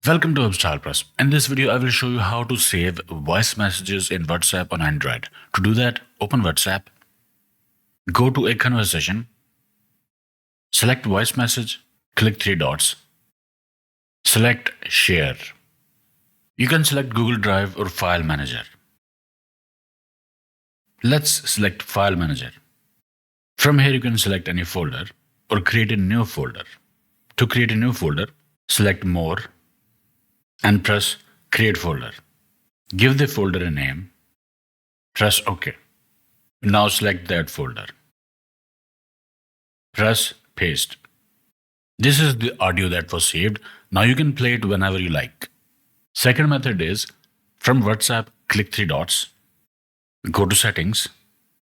Welcome to Upstyle Press. In this video, I will show you how to save voice messages in WhatsApp on Android. To do that, open WhatsApp, go to a conversation, select voice message, click three dots, select share. You can select Google Drive or File Manager. Let's select File Manager. From here, you can select any folder or create a new folder. To create a new folder, select More and press Create Folder. Give the folder a name. Press OK. Now select that folder. Press Paste. This is the audio that was saved. Now you can play it whenever you like. Second method is from WhatsApp, click three dots, go to Settings,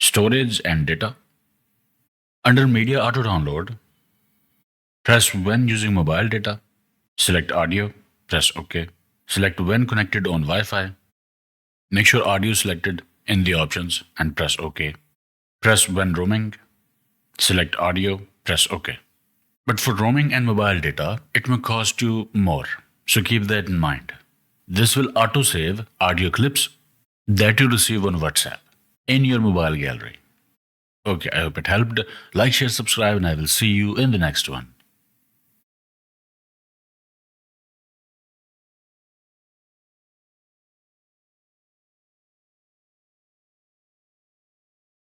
Storage and Data. Under Media Auto Download, press When using mobile data, select Audio, press OK. Select When connected on Wi-Fi. Make sure audio is selected in the options and press OK. Press When roaming, select Audio, press OK. But for roaming and mobile data, it may cost you more, so keep that in mind. This will auto-save audio clips that you receive on WhatsApp in your mobile gallery. Okay, I hope it helped. Like, share, subscribe, and I will see you in the next one.